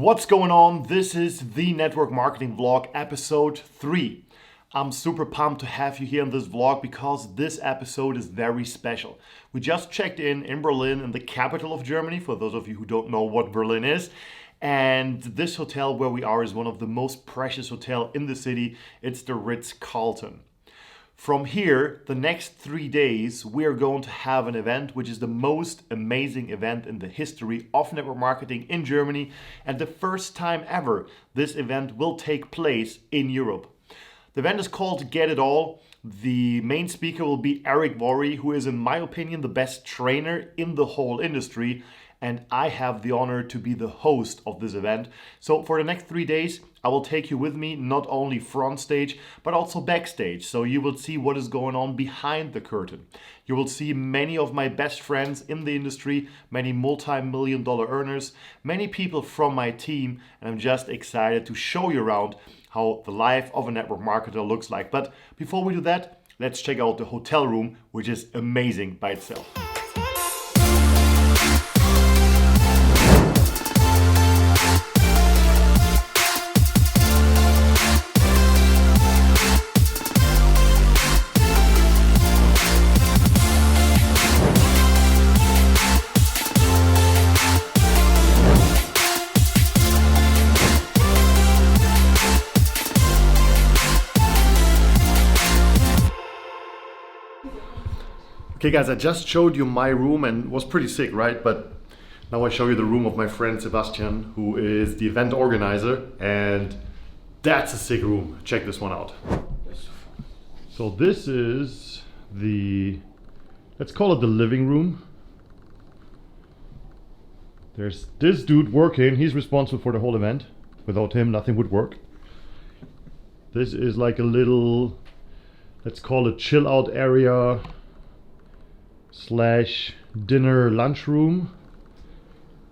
What's going on? This is the Network Marketing Vlog episode 3. I'm super pumped to have you here in this vlog because this episode is very special. We just checked in Berlin, in the capital of Germany, for those of you who don't know what Berlin is. And this hotel where we are is one of the most precious hotels in the city. It's the Ritz-Carlton. From here, the next 3 days, we are going to have an event which is the most amazing event in the history of network marketing in Germany. And the first time ever, this event will take place in Europe. The event is called Get It All. The main speaker will be Eric Worre, who is, in my opinion, the best trainer in the whole industry. And I have the honor to be the host of this event. So for the next 3 days, I will take you with me, not only front stage, but also backstage. So you will see what is going on behind the curtain. You will see many of my best friends in the industry, many multi-million-dollar earners, many people from my team, and I'm just excited to show you around how the life of a network marketer looks like. But before we do that, let's check out the hotel room, which is amazing by itself. Okay guys, I just showed you my room and was pretty sick, right? But now I show you the room of my friend Sebastian, who is the event organizer, and that's a sick room. Check this one out. So this is the, let's call it the living room. There's this dude working, he's responsible for the whole event. Without him, nothing would work. This is like a little, let's call it chill out area slash dinner lunch room.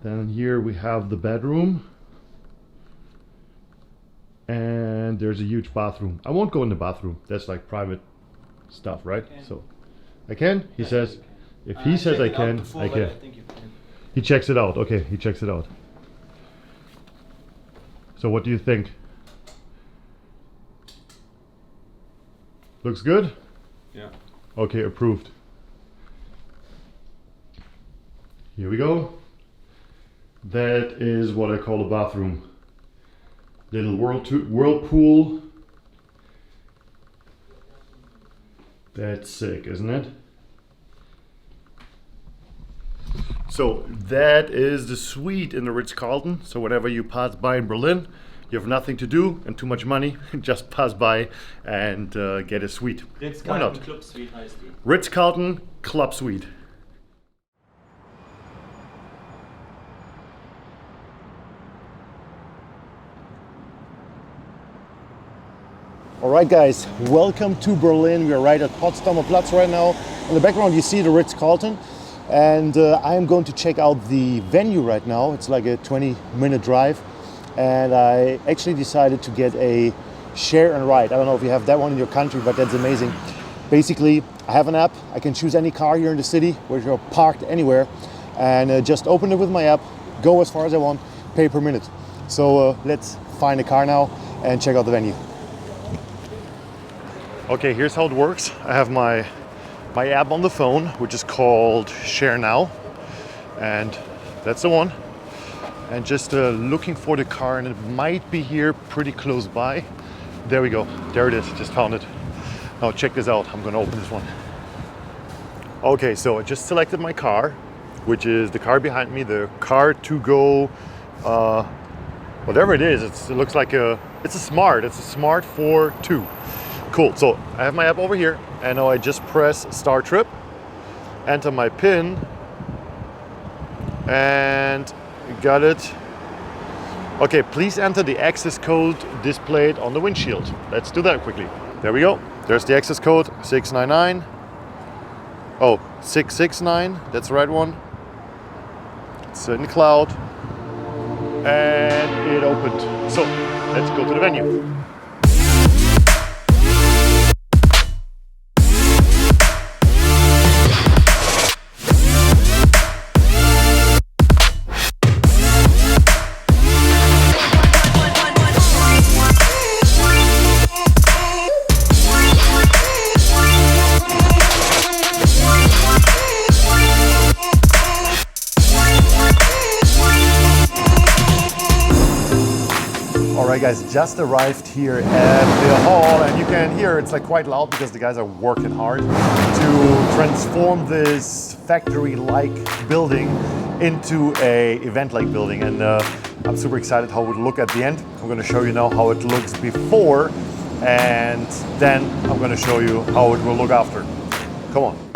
Then here we have the bedroom, and there's a huge bathroom. I won't go in the bathroom, that's like private stuff, right? So I can? He says, if he says I can, I can. He checks it out. Okay, he checks it out. So what do you think? Looks good? Yeah. Okay, approved. Here we go. That is what I call a bathroom. Little whirlpool. That's sick, isn't it? So that is the suite in the Ritz-Carlton. So whenever you pass by in Berlin, you have nothing to do and too much money, just pass by and get a suite. Why not? Club Suite heißt die. Ritz-Carlton Club Suite. Alright guys, welcome to Berlin. We are right at Potsdamer Platz right now. In the background you see the Ritz-Carlton, and I am going to check out the venue right now. It's like a 20-minute drive, and I actually decided to get a share and ride. I don't know if you have that one in your country, but that's amazing. Basically, I have an app. I can choose any car here in the city, where you're parked anywhere, and just open it with my app, go as far as I want, pay per minute. So let's find a car now and check out the venue. Okay, here's how it works. I have my app on the phone, which is called Share Now, and that's the one. And just looking for the car, and it might be here pretty close by. There we go. There it is. Just found it. Now check this out. I'm gonna open this one. Okay, so I just selected my car, which is the car behind me, the car to go, whatever it is. It looks like it's a Smart 4.2. Cool, so I have my app over here, and now I just press Start Trip, enter my PIN, and got it. Okay, please enter the access code displayed on the windshield. Let's do that quickly. There we go. There's the access code, 699. Oh, 669, that's the right one. It's in the cloud, and it opened. So, let's go to the venue. Alright guys, just arrived here at the hall, and you can hear it's like quite loud because the guys are working hard to transform this factory-like building into a event-like building, and I'm super excited how it would look at the end. I'm going to show you now how it looks before, and then I'm going to show you how it will look after. Come on.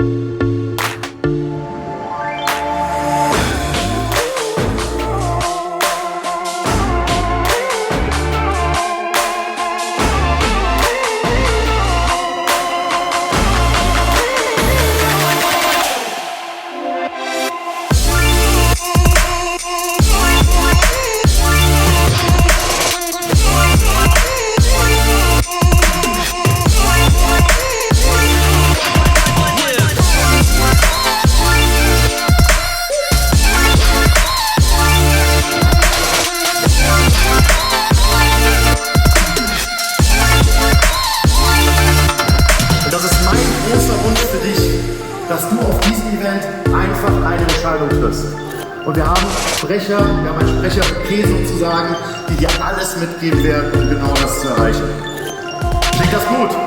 Dass du auf diesem Event einfach eine Entscheidung triffst. Und wir haben einen Sprecher für Käse sozusagen, die dir alles mitgeben werden, um genau das zu erreichen. Klingt das gut?